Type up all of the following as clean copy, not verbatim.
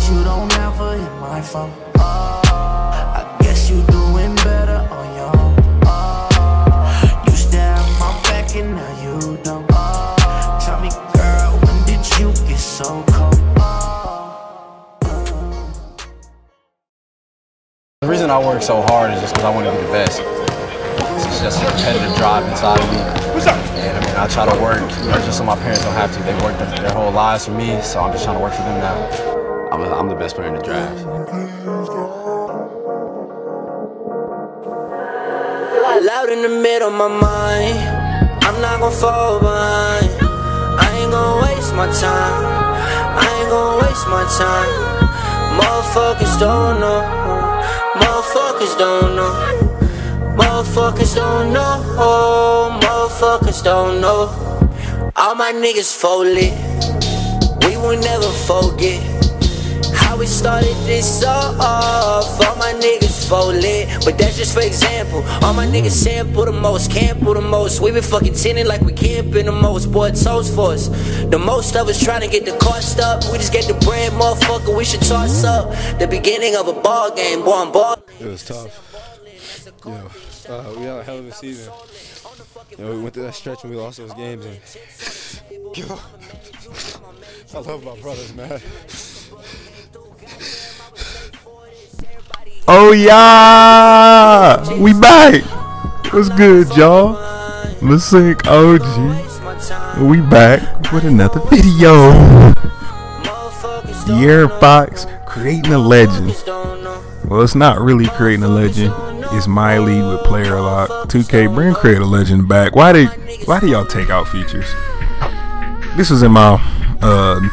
you don't ever hit my phone. I guess you doing better on your own. You used to have my back and now you don't. Tell me, girl, when did you get so cold? The reason I work so hard is just because I want to be the best. It's just a competitive drive inside of me. And I mean, I try to work, just so my parents don't have to. They worked their whole lives for me, so I'm just trying to work for them now. I'm the best player in the draft. Loud in the middle of my mind, I'm not gonna fall behind. I ain't gonna waste my time. I ain't gonna waste my time. Motherfuckers don't know. Motherfuckers don't know. Motherfuckers don't know. Motherfuckers don't know. All my niggas folded. We will never forget how we started this off. All my niggas folded, but that's just for example. All my niggas sample the most, camp the most. We been fucking tinted like we camping the most. Boy, it's toes for us. The most of us trying to get the cost up. We just get the bread, motherfucker. We should toss up the beginning of a ball game. Boy, I'm ball. It was tough. We had a hell of a season. We went through that stretch and we lost those games. And I love my brothers, man. Oh yeah, we back. What's good, y'all? MasenkOG. We back with another video. De'Aaron Fox creating a legend. Well, it's not really creating a legend. It's my league with player lock. 2K, bring create a legend back. Why do y'all take out features? This was in my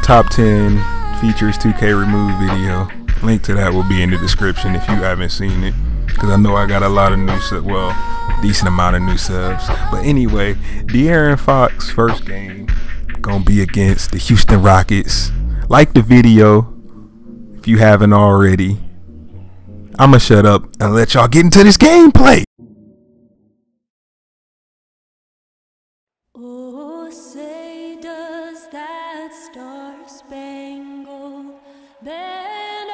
top 10 features 2K remove video. Link to that will be in the description if you haven't seen it, because I know I got a lot of new subs, well, decent amount of new subs. But anyway, De'Aaron Fox first game gonna be against the Houston Rockets. Like the video if you haven't already. I'ma shut up and let y'all get into this gameplay. Oh, say does that star-spangled banner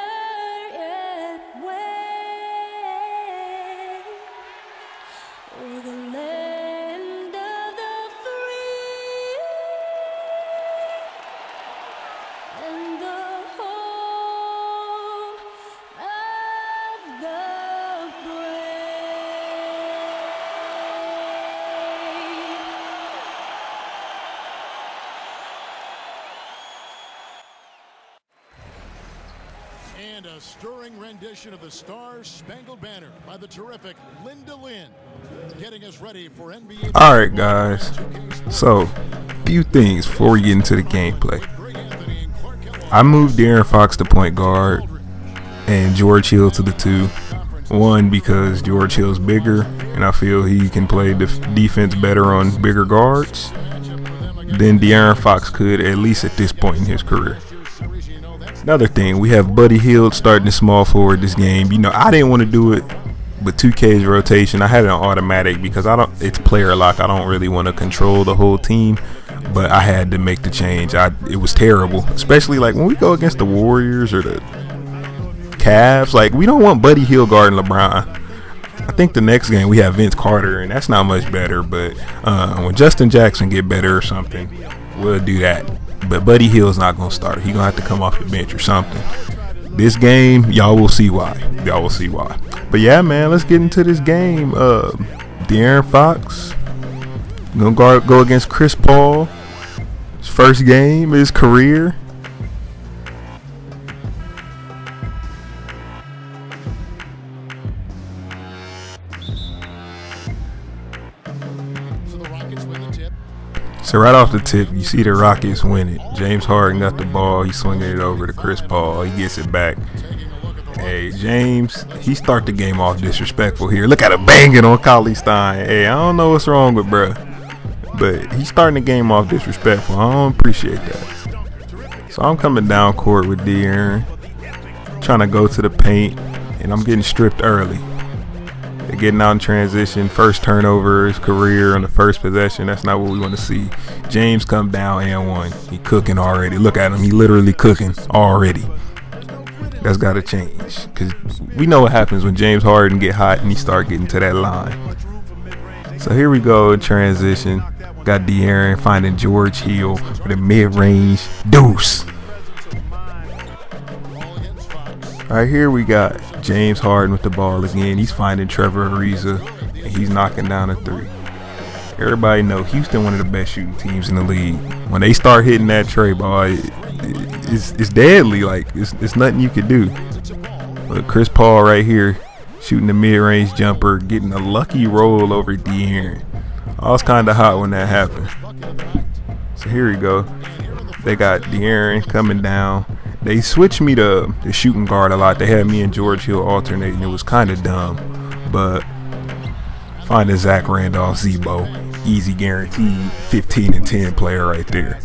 yet wave o'er the land of the free and the home of the brave. And a stirring rendition of the Star-Spangled Banner by the terrific Linda Lynn, getting us ready for NBA. Alright guys, so few things before we get into the gameplay. I moved De'Aaron Fox to point guard and George Hill to the 2. One, because George Hill's bigger and I feel he can play defense better on bigger guards than De'Aaron Fox could, at least at this point in his career. Another thing, we have Buddy Hield starting the small forward this game. You know, I didn't want to do it, but 2K's rotation, I had it on automatic because it's player lock. I don't really want to control the whole team, but I had to make the change. It was terrible, especially like when we go against the Warriors or the Cavs. Like, we don't want Buddy Hield guarding LeBron. I think the next game we have Vince Carter, and that's not much better, but when Justin Jackson get better or something, we'll do that. But Buddy Hield's not going to start. He's going to have to come off the bench or something. This game, y'all will see why. Y'all will see why. But yeah, man, let's get into this game. De'Aaron Fox going to go against Chris Paul. His first game of his career. So right off the tip, you see the Rockets win it. James Harden got the ball. He's swinging it over to Chris Paul. He gets it back. Hey, James, he start the game off disrespectful here. Look at him banging on Cauley Stein. Hey, I don't know what's wrong with bruh, but he's starting the game off disrespectful. I don't appreciate that. So I'm coming down court with De'Aaron, trying to go to the paint, and I'm getting stripped early. They're getting out in transition. First turnover of his career on the first possession. That's not what we want to see. James come down and one. He cooking already. Look at him. He literally cooking already. That's got to change, because we know what happens when James Harden get hot and he start getting to that line. So here we go in transition. Got De'Aaron finding George Hill with a mid-range deuce. Right here we got James Harden with the ball again. He's finding Trevor Ariza, and he's knocking down a three. Everybody know Houston one of the best shooting teams in the league. When they start hitting that tray ball, it's deadly. Like it's nothing you could do. But Chris Paul right here shooting the mid-range jumper, getting a lucky roll over De'Aaron. I was kind of hot when that happened. So here we go. They got De'Aaron coming down. They switched me to the shooting guard a lot. They had me and George Hill alternating. It was kind of dumb, but finding Zach Randolph, Zebo, easy guaranteed 15 and 10 player right there.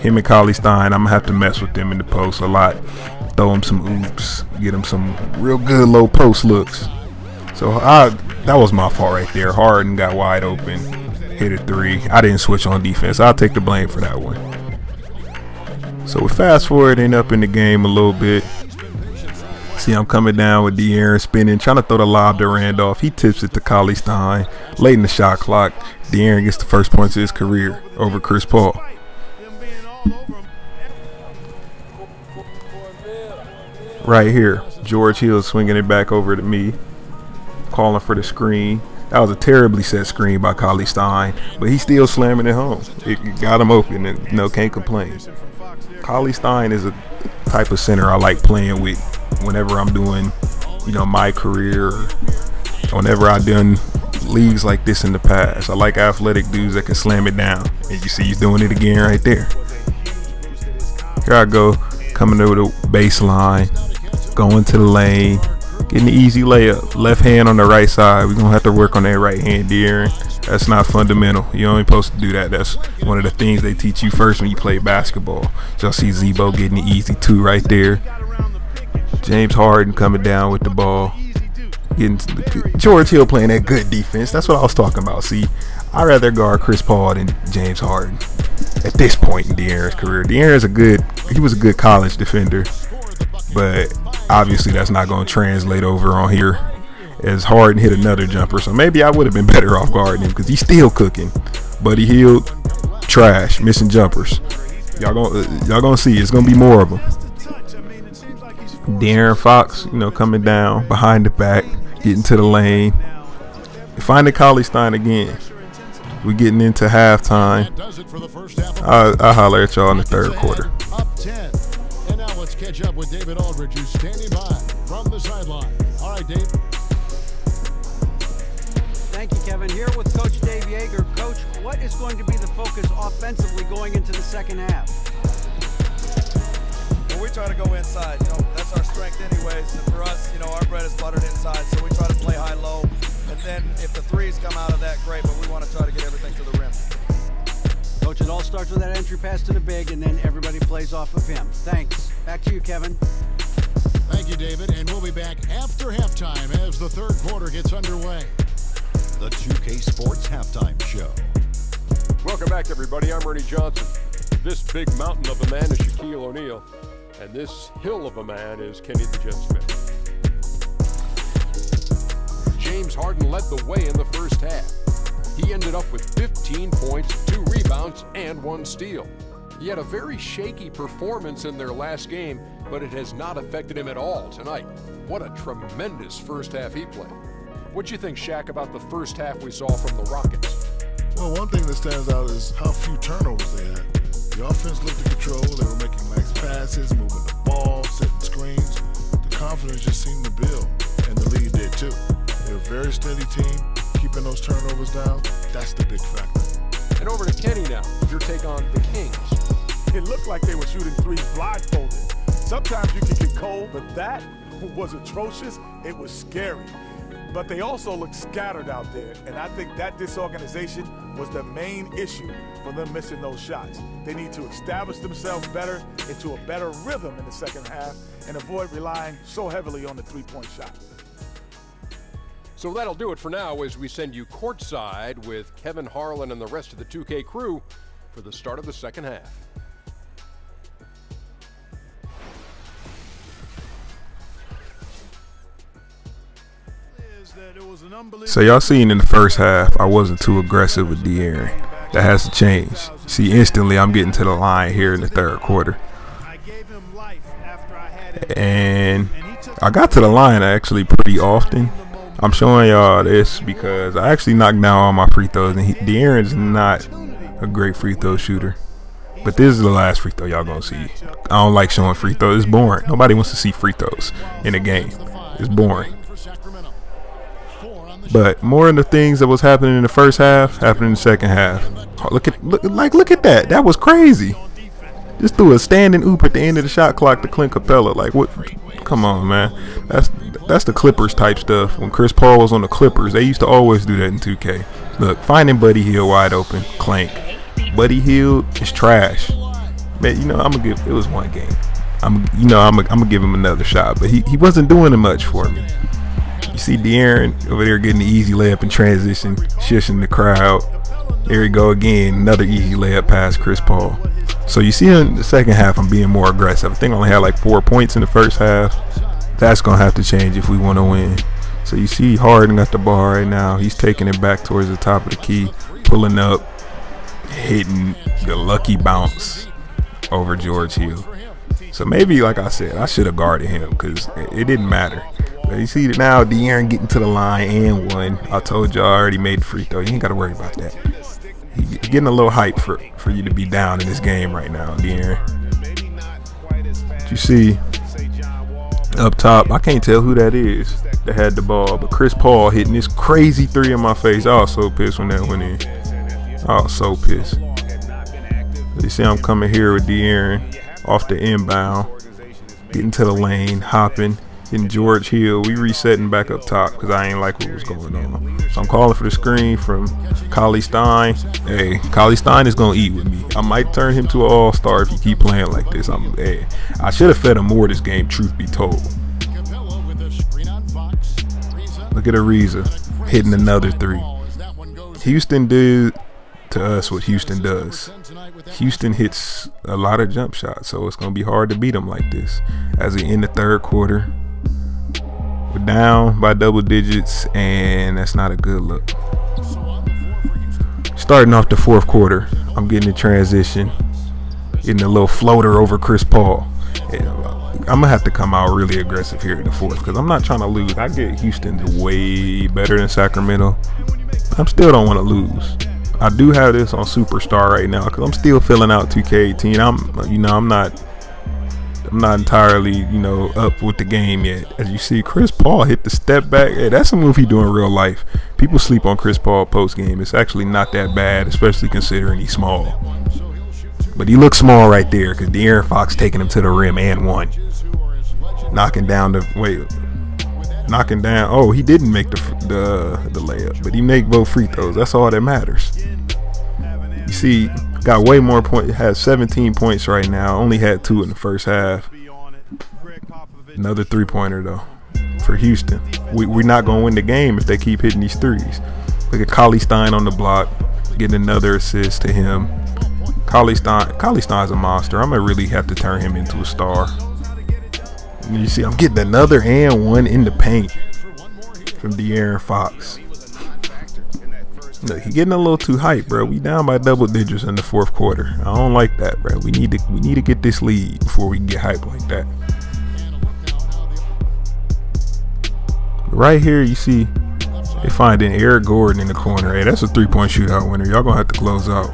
Him and Cauley Stein, I'm gonna have to mess with them in the post a lot. Throw him some oops, get him some real good low post looks. So that was my fault right there. Harden got wide open, hit a three. I didn't switch on defense. I'll take the blame for that one. So we fast forwarding up in the game a little bit. See, I'm coming down with De'Aaron spinning, trying to throw the lob to Randolph. He tips it to Cauley Stein. Late in the shot clock, De'Aaron gets the first points of his career over Chris Paul. Right here, George Hill swinging it back over to me, calling for the screen. That was a terribly set screen by Cauley Stein, but he's still slamming it home. It got him open, and can't complain. Cauley Stein is a type of center I like playing with whenever I'm doing, my career, or whenever I've done leagues like this in the past. I like athletic dudes that can slam it down, and you see he's doing it again right there. Here I go, coming over the baseline, going to the lane, getting the easy layup. Left hand on the right side. We're gonna have to work on that right hand, De'Aaron. That's not fundamental. You ain't supposed to do that. That's one of the things they teach you first when you play basketball. Y'all see Zebo getting the easy two right there. James Harden coming down with the ball. George Hill playing that good defense. That's what I was talking about. See, I'd rather guard Chris Paul than James Harden at this point in De'Aaron's career. He was a good college defender, but obviously that's not going to translate over on here, as Harden hit another jumper. So maybe I would have been better off guarding him, because he's still cooking. Buddy Hield, trash, missing jumpers. Y'all gonna see. It's gonna be more of them. De'Aaron Fox, coming down behind the back, getting to the lane, finding Cauley Stein again. We're getting into halftime. I'll holler at y'all in the third quarter. Up 10. And now let's catch up with David Aldridge, who's standing by from the sideline. All right, Dave. Thank you, Kevin. Here with Coach Dave Yeager. Coach, what is going to be the focus offensively going into the second half? Well, we try to go inside. That's our strength anyways. And for us, our bread is buttered inside, so we try to play high-low. And then if the threes come out of that, great, but we want to try to get everything to the rim. Coach, it all starts with that entry pass to the big, and then everybody plays off of him. Thanks. Back to you, Kevin. Thank you, David. And we'll be back after halftime as the third quarter gets underway. The 2K Sports Halftime Show. Welcome back, everybody. I'm Ernie Johnson. This big mountain of a man is Shaquille O'Neal, and this hill of a man is Kenny the Jet Smith. James Harden led the way in the first half. He ended up with 15 points, 2 rebounds, and 1 steal. He had a very shaky performance in their last game, but it has not affected him at all tonight. What a tremendous first half he played. What'd you think, Shaq, about the first half we saw from the Rockets? Well, one thing that stands out is how few turnovers they had. The offense looked in control. They were making nice passes, moving the ball, setting screens. The confidence just seemed to build, and the lead did too. They're a very steady team, keeping those turnovers down. That's the big factor. And over to Kenny now. Your take on the Kings. It looked like they were shooting threes blindfolded. Sometimes you can get cold, but that was atrocious. It was scary. But they also looked scattered out there, and I think that disorganization was the main issue for them missing those shots. They need to establish themselves better into a better rhythm in the second half and avoid relying so heavily on the three-point shot. So that'll do it for now as we send you courtside with Kevin Harlan and the rest of the 2K crew for the start of the second half. So y'all seen in the first half, I wasn't too aggressive with De'Aaron. That has to change. See, instantly I'm getting to the line here in the third quarter. And I got to the line actually pretty often. I'm showing y'all this because I actually knocked down all my free throws, and De'Aaron's not a great free throw shooter. But this is the last free throw y'all gonna see. I don't like showing free throws. It's boring. Nobody wants to see free throws in a game. It's boring. But more of the things that was happening in the first half happened in the second half. Look at that. That was crazy. Just threw a standing oop at the end of the shot clock to Clint Capella. Like, what? Come on, man. That's the Clippers type stuff. When Chris Paul was on the Clippers, they used to always do that in 2K. Look, finding Buddy Hield wide open, clank. Buddy Hield is trash. Man, you know, I'm gonna give. It was one game. I'm gonna give him another shot, but he wasn't doing it much for me. You see De'Aaron over there getting the easy layup in transition, shushing the crowd. There we go again, another easy layup past Chris Paul. So you see in the second half, I'm being more aggressive. I think I only had like 4 points in the first half. That's gonna have to change if we want to win. So you see Harden got the ball right now. He's taking it back towards the top of the key, pulling up, hitting the lucky bounce over George Hill. So maybe, like I said, I should have guarded him because it didn't matter. But you see now De'Aaron getting to the line and one. I told y'all I already made the free throw. You ain't got to worry about that. He's getting a little hype for you to be down in this game right now, De'Aaron. You see up top, I can't tell who that is that had the ball, but Chris Paul hitting this crazy three in my face. I was so pissed when that went in. I was so pissed. You see I'm coming here with De'Aaron off the inbound, getting to the lane, hopping. In George Hill, we resetting back up top because I ain't like what was going on. So I'm calling for the screen from Cauley-Stein. Hey, Cauley-Stein is gonna eat with me. I might turn him to an all-star if he keep playing like this. I should have fed him more this game, truth be told. Look at Ariza hitting another three. Houston did to us what Houston does. Houston hits a lot of jump shots, so it's gonna be hard to beat them like this. As we end the third quarter, we're down by double digits, and that's not a good look. Starting off the fourth quarter, I'm getting a transition, getting a little floater over Chris Paul. I'm gonna have to come out really aggressive here in the fourth because I'm not trying to lose. I get Houston way better than Sacramento. I still don't want to lose. I do have this on Superstar right now because I'm still filling out 2K18. I'm not entirely, up with the game yet. As you see, Chris Paul hit the step back. Hey, that's a move he do in real life. People sleep on Chris Paul post game. It's actually not that bad, especially considering he's small. But he looks small right there because De'Aaron Fox taking him to the rim and one. Knocking down. Oh, he didn't make the layup, but he make both free throws. That's all that matters. You see, got way more points. Has 17 points right now. Only had 2 in the first half. Another three-pointer though for Houston. We're not gonna win the game if they keep hitting these threes. Look at Cauley-Stein on the block, getting another assist to him. Cauley-Stein's a monster. I'm gonna really have to turn him into a star. And you see, I'm getting another and one in the paint from De'Aaron Fox. Look, he getting a little too hype, bro. We down by double digits in the fourth quarter. I don't like that, bro. We need to get this lead before we can get hype like that. Right here, you see, they finding Eric Gordon in the corner. Hey, that's a three-point shootout winner. Y'all gonna have to close out.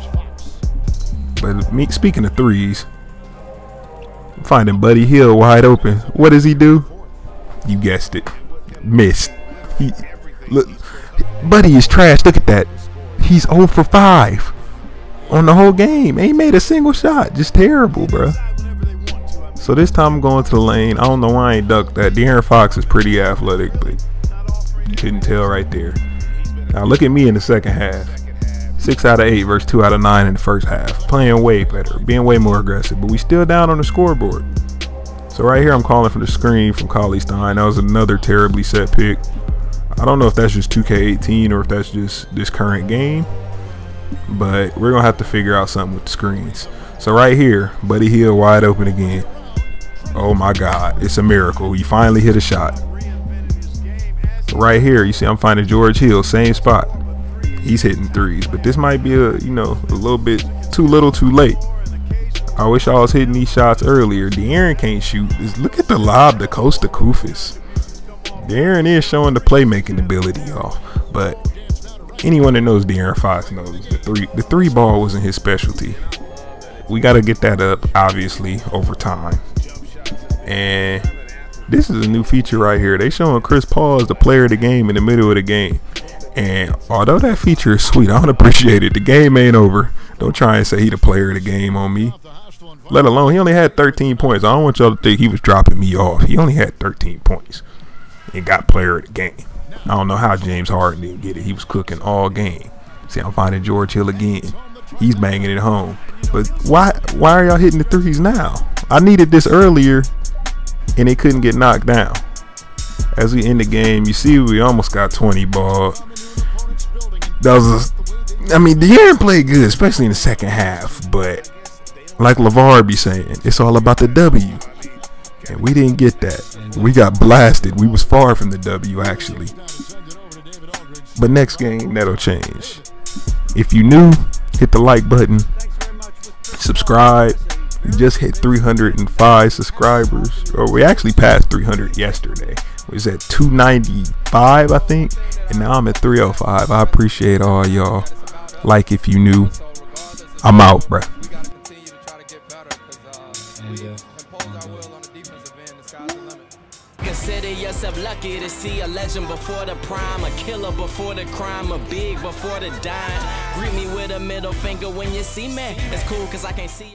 But speaking of threes, I'm finding Buddy Hield wide open. What does he do? You guessed it. Missed. Look, Buddy is trash. Look at that. He's 0 for 5 on the whole game. Ain't made a single shot. Just terrible, bro. So this time I'm going to the lane. I don't know why I ain't ducked that. De'Aaron Fox is pretty athletic, but you couldn't tell right there. Now look at me in the second half. 6 out of 8 versus 2 out of 9 in the first half. Playing way better. Being way more aggressive. But we still down on the scoreboard. So right here I'm calling for the screen from Cauley-Stein. That was another terribly set pick. I don't know if that's just 2K18 or if that's just this current game, but we're gonna have to figure out something with the screens. So right here, Buddy Hield wide open again. Oh my God, it's a miracle. He finally hit a shot. Right here, you see I'm finding George Hill, same spot. He's hitting threes, but this might be a little bit too little too late. I wish I was hitting these shots earlier. De'Aaron can't shoot. Look at the lob to Costa Koufis. De'Aaron is showing the playmaking ability, y'all. But anyone that knows De'Aaron Fox knows the three ball wasn't his specialty. We got to get that up, obviously, over time. And this is a new feature right here. They showing Chris Paul as the player of the game in the middle of the game. And although that feature is sweet, I don't appreciate it. The game ain't over. Don't try and say he the player of the game on me. Let alone, he only had 13 points. I don't want y'all to think he was dropping me off. He only had 13 points and got player of the game. I don't know how James Harden didn't get it. He was cooking all game. See, I'm finding George Hill again. He's banging it home. But why are y'all hitting the threes now? I needed this earlier, and they couldn't get knocked down. As we end the game, you see we almost got 20 ball. De'Aaron played good, especially in the second half. But like LeVar be saying, it's all about the W. And we didn't get that. We got blasted. We was far from the W, actually. But next game, that'll change. If you new, hit the like button. Subscribe. We just hit 305 subscribers. Or we actually passed 300 yesterday. We was at 295, I think. And now I'm at 305. I appreciate all y'all. Like if you new. I'm out, bruh. Consider yourself lucky to see a legend before the prime, a killer before the crime, a big before the dime. Greet me with a middle finger when you see me. It's cool cause I can't see